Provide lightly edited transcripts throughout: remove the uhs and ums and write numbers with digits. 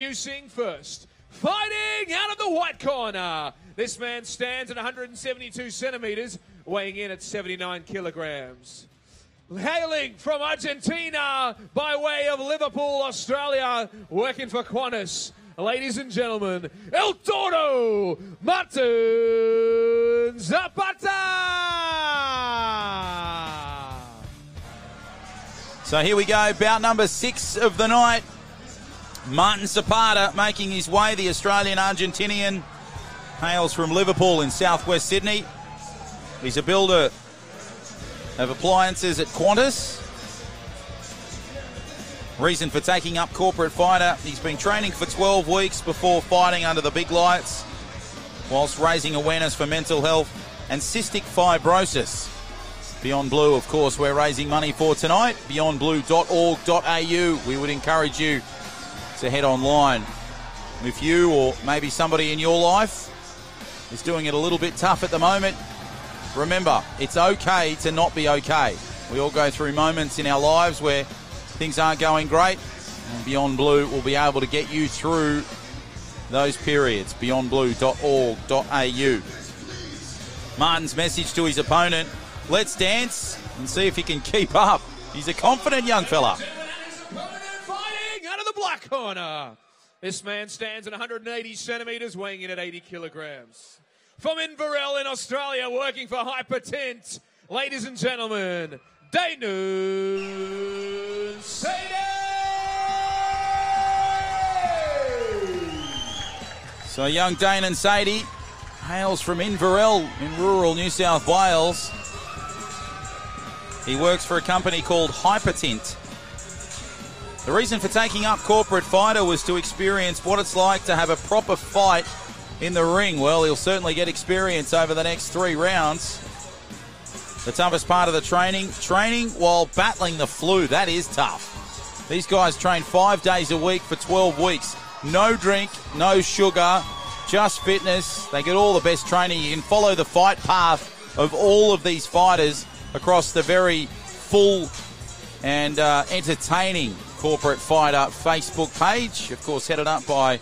Introducing first, fighting out of the white corner. This man stands at 172 centimeters, weighing in at 79 kilograms. Hailing from Argentina by way of Liverpool, Australia, working for Qantas. Ladies and gentlemen, El Toro, Martin Zapata! So here we go, bout number 6 of the night. Martin Zapata making his way, the Australian-Argentinian, hails from Liverpool in southwest Sydney. He's a builder of appliances at Qantas. Reason for taking up corporate fighter, he's been training for 12 weeks before fighting under the big lights, whilst raising awareness for mental health and cystic fibrosis. Beyond Blue, of course, we're raising money for tonight. beyondblue.org.au. We would encourage you to head online. If you or maybe somebody in your life is doing it a little bit tough at the moment, remember, it's okay to not be okay. We all go through moments in our lives where things aren't going great, and Beyond Blue will be able to get you through those periods. beyondblue.org.au. Martin's message to his opponent: let's dance and see if he can keep up. He's a confident young fella. Out of the black corner. This man stands at 180 centimetres, weighing in at 80 kilograms. From Inverell in Australia, working for Hypertent, ladies and gentlemen, Daman So young Daman Sadie hails from Inverell in rural New South Wales. He works for a company called Hypertent. The reason for taking up corporate fighter was to experience what it's like to have a proper fight in the ring. Well, he'll certainly get experience over the next 3 rounds. The toughest part of the training while battling the flu. That is tough. These guys train 5 days a week for 12 weeks. No drink, no sugar, just fitness. They get all the best training. You can follow the fight path of all of these fighters across the very full and entertaining Corporate Fighter Facebook page, of course headed up by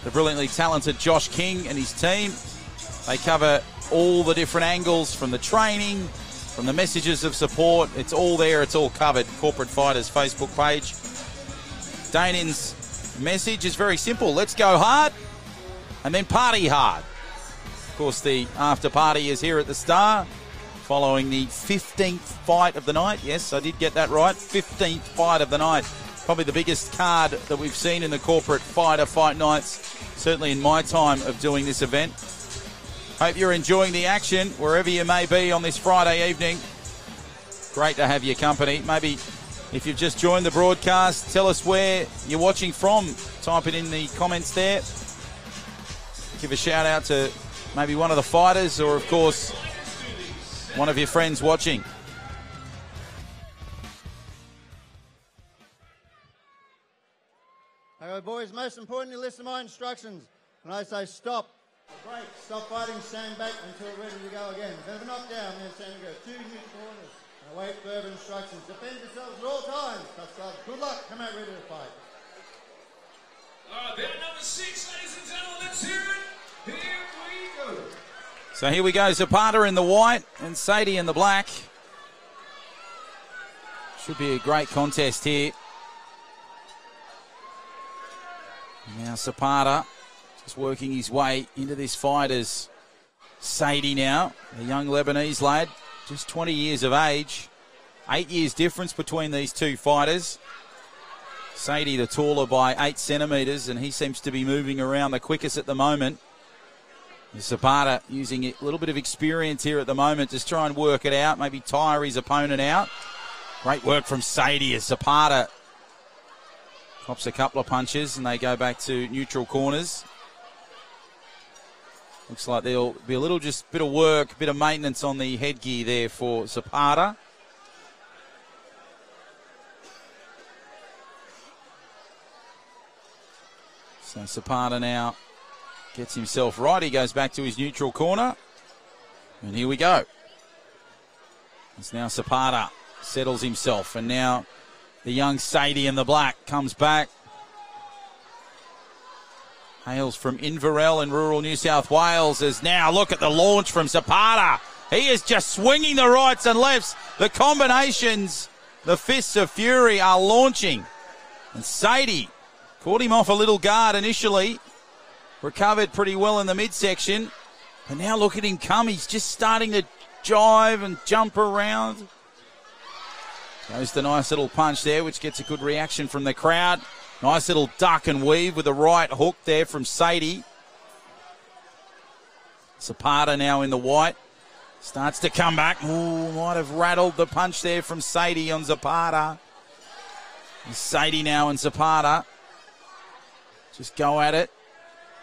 the brilliantly talented Josh King and his team. They cover all the different angles, from the training, from the messages of support. It's all there, it's all covered. Corporate Fighters Facebook page. Damon's message is very simple: let's go hard and then party hard. Of course, the after party is here at the Star, following the 15th fight of the night. Yes, I did get that right. 15th fight of the night. Probably the biggest card that we've seen in the Corporate Fighter fight nights, certainly in my time of doing this event. Hope you're enjoying the action wherever you may be on this Friday evening. Great to have your company. Maybe if you've just joined the broadcast, tell us where you're watching from. Type it in the comments there. Give a shout out to maybe one of the fighters, or of course one of your friends watching. Okay, boys, most importantly, listen to my instructions. When I say stop, break, stop fighting, stand back until ready to go again. If ever knocked down, then stand and go 2 neutral corners. And await further instructions. Defend yourselves at all times. Touch gloves. Good luck. Come out ready to fight. All right, bout number 6, ladies and gentlemen, let's hear it. Here we go. So here we go, Zapata in the white and Sadie in the black. Should be a great contest here. Now Zapata just working his way into this fight as Sadie now, a young Lebanese lad, just 20 years of age. 8 years difference between these two fighters. Sadie the taller by 8 centimetres, and he seems to be moving around the quickest at the moment. Zapata using a little bit of experience here at the moment, just try and work it out, maybe tire his opponent out. Great work from Sadie as Zapata pops a couple of punches and they go back to neutral corners. Looks like there'll be a little just bit of work, bit of maintenance on the headgear there for Zapata. So Zapata now gets himself right. He goes back to his neutral corner. And here we go. It's now Zapata settles himself. And now the young Sadie in the black comes back. Hails from Inverell in rural New South Wales. As now, look at the launch from Zapata. He is just swinging the rights and lefts. The combinations, the fists of fury are launching. And Sadie caught him off a little guard initially. Recovered pretty well in the midsection. But now look at him come. He's just starting to jive and jump around. Goes the nice little punch there, which gets a good reaction from the crowd. Nice little duck and weave with a right hook there from Sadie. Zapata now in the white. Starts to come back. Ooh, might have rattled the punch there from Sadie on Zapata. Sadie now and Zapata just go at it.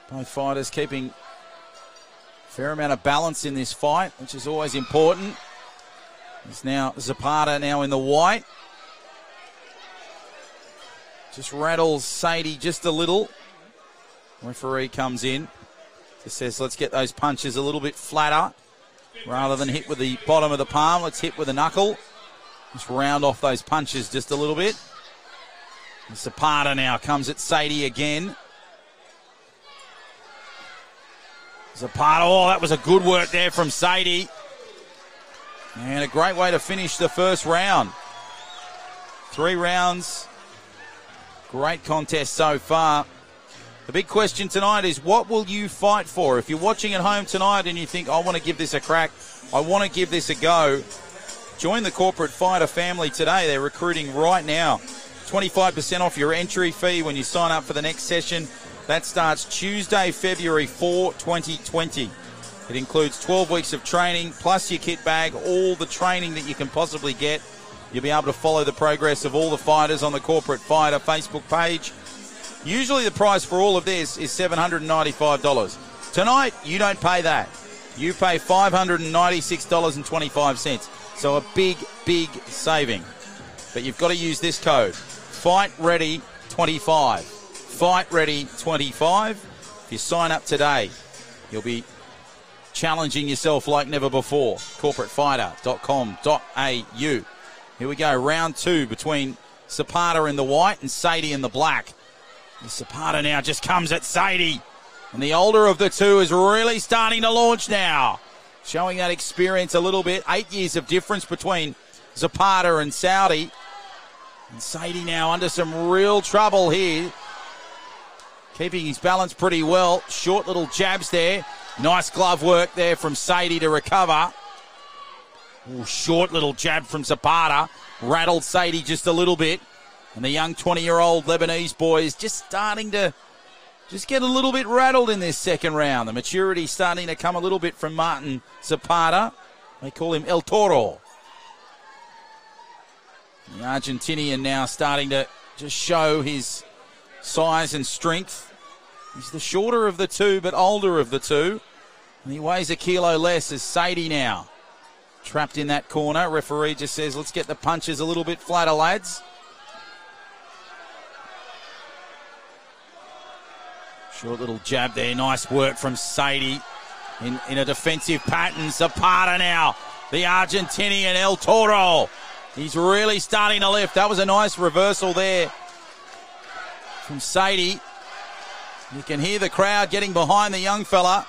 Both fighters keeping a fair amount of balance in this fight, which is always important. It's now Zapata now in the white. Just rattles Sadie just a little. Referee comes in. Just says, let's get those punches a little bit flatter. Rather than hit with the bottom of the palm, let's hit with the knuckle. Just round off those punches just a little bit. And Zapata now comes at Sadie again. Zapata, oh, that was a good work there from Sadie. And a great way to finish the first round. 3 rounds. Great contest so far. The big question tonight is, what will you fight for? If you're watching at home tonight and you think, I want to give this a crack, I want to give this a go, join the Corporate Fighter family today. They're recruiting right now. 25% off your entry fee when you sign up for the next session. That starts Tuesday, February 4, 2020. It includes 12 weeks of training, plus your kit bag, all the training that you can possibly get. You'll be able to follow the progress of all the fighters on the Corporate Fighter Facebook page. Usually the price for all of this is $795. Tonight, you don't pay that. You pay $596.25. So a big, big saving. But you've got to use this code, FightReady25. FightReady25. If you sign up today, you'll be challenging yourself like never before. CorporateFighter.com.au. Here we go, round 2 between Zapata in the white and Sadie in the black. And Zapata now just comes at Sadie. And the older of the two is really starting to launch now. Showing that experience a little bit. 8 years of difference between Zapata and Saudi. And Sadie now under some real trouble here. Keeping his balance pretty well. Short little jabs there. Nice glove work there from Sadie to recover. Ooh, short little jab from Zapata. Rattled Sadie just a little bit. And the young 20-year-old Lebanese boy is just starting to just get a little bit rattled in this second round. The maturity starting to come a little bit from Martin Zapata. They call him El Toro. The Argentinian now starting to just show his size and strength. He's the shorter of the two, but older of the two. And he weighs a kilo less as Sadie now. Trapped in that corner. Referee just says, let's get the punches a little bit flatter, lads. Short little jab there. Nice work from Sadie in a defensive pattern. Zapata now. The Argentinian El Toro. He's really starting to lift. That was a nice reversal there from Sadie. You can hear the crowd getting behind the young fella.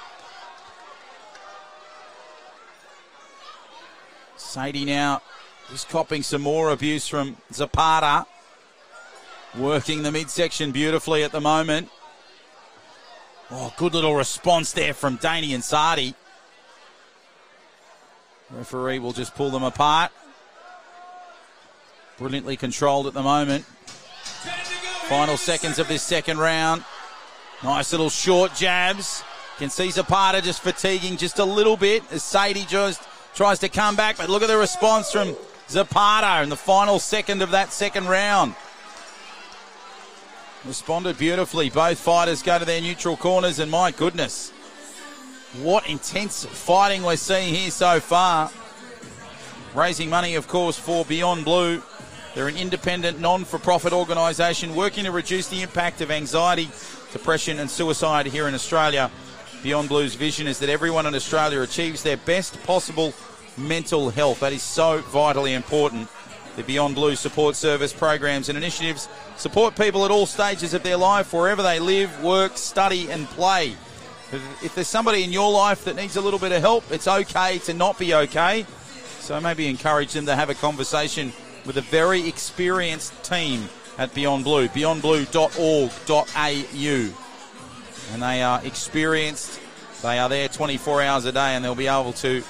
Sadie now just copping some more abuse from Zapata. Working the midsection beautifully at the moment. Oh, good little response there from Danny and Sardi. Referee will just pull them apart. Brilliantly controlled at the moment. Final seconds of this second round. Nice little short jabs. Can see Zapata just fatiguing just a little bit as Sadie just tries to come back, but look at the response from Zapata in the final second of that second round. Responded beautifully. Both fighters go to their neutral corners, and my goodness, what intense fighting we're seeing here so far. Raising money, of course, for Beyond Blue. They're an independent, non-for-profit organisation working to reduce the impact of anxiety, depression and suicide here in Australia. Beyond Blue's vision is that everyone in Australia achieves their best possible mental health. That is so vitally important. The Beyond Blue support service programs and initiatives support people at all stages of their life, wherever they live, work, study and play. If there's somebody in your life that needs a little bit of help, it's okay to not be okay. So maybe encourage them to have a conversation with a very experienced team at Beyond Blue, beyondblue.org.au. And they are experienced. They are there 24 hours a day, and they'll be able to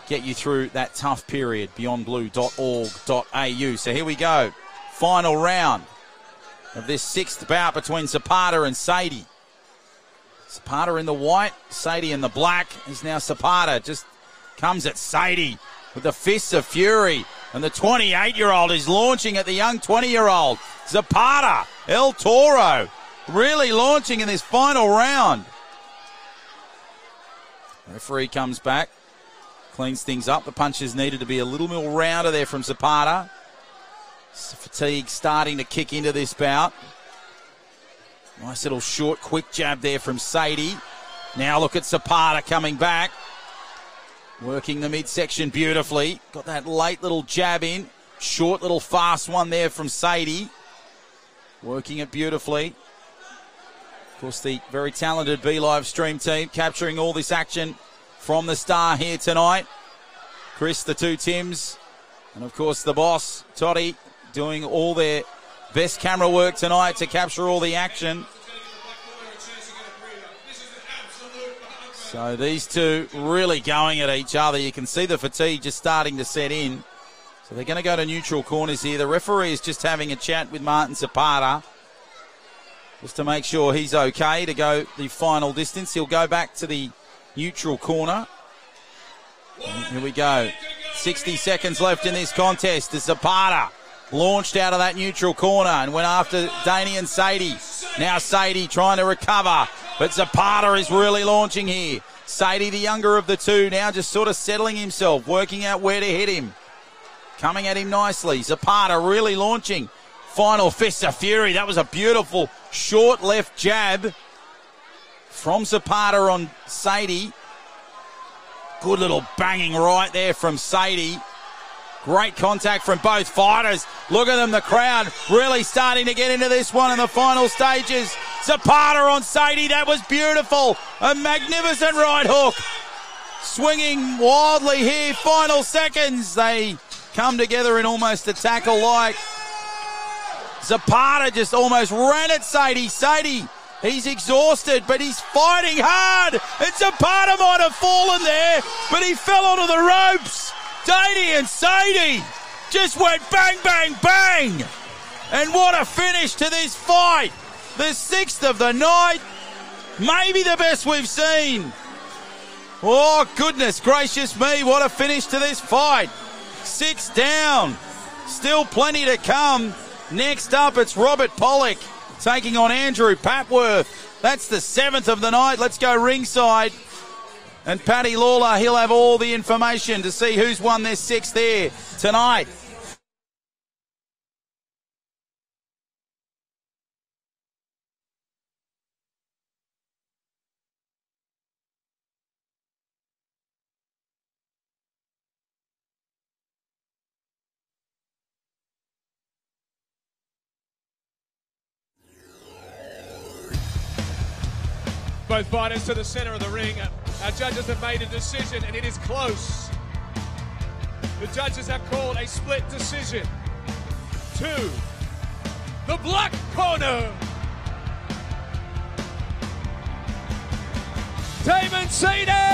get you through that tough period. beyondblue.org.au. So here we go. Final round of this sixth bout between Zapata and Sadie. Zapata in the white, Sadie in the black. Is now Zapata. Just comes at Sadie with the fists of fury. And the 28-year-old is launching at the young 20-year-old. Zapata, El Toro, really launching in this final round. Referee comes back, cleans things up. The punches needed to be a little more rounder there from Zapata. Fatigue starting to kick into this bout. Nice little short, quick jab there from Sadie. Now look at Zapata coming back. Working the midsection beautifully. Got that late little jab in. Short little fast one there from Sadie. Working it beautifully. Of course, the very talented B-Live stream team capturing all this action from the star here tonight. Chris, the two Tims, and of course the boss, Toddy, doing all their best camera work tonight to capture all the action. So these two really going at each other. You can see the fatigue just starting to set in. So they're going to go to neutral corners here. The referee is just having a chat with Martin Zapata just to make sure he's okay to go the final distance. He'll go back to the neutral corner. And here we go. 60 seconds left in this contest. As Zapata launched out of that neutral corner and went after Damian Sadie. Now Sadie trying to recover, but Zapata is really launching here. Sadie, the younger of the two, now just sort of settling himself, working out where to hit him. Coming at him nicely. Zapata really launching. Final fist of fury. That was a beautiful short left jab from Zapata on Sadie. Good little banging right there from Sadie. Great contact from both fighters. Look at them, the crowd really starting to get into this one in the final stages. Zapata on Sadie, that was beautiful. A magnificent right hook. Swinging wildly here, final seconds. They come together in almost a tackle-like. Zapata just almost ran at Sadie. Sadie, he's exhausted, but he's fighting hard. And Zapata might have fallen there, but he fell onto the ropes. Damian Sadie just went bang, bang, bang. And what a finish to this fight. The sixth of the night. Maybe the best we've seen. Oh, goodness gracious me. What a finish to this fight. Sits down. Still plenty to come. Next up, it's Robert Pollock taking on Andrew Papworth. That's the seventh of the night. Let's go ringside. And Paddy Lawler, he'll have all the information to see who's won their sixth there tonight. Both fighters to the center of the ring. Our judges have made a decision, and it is close. The judges have called a split decision. To the black corner, Daman Sadie!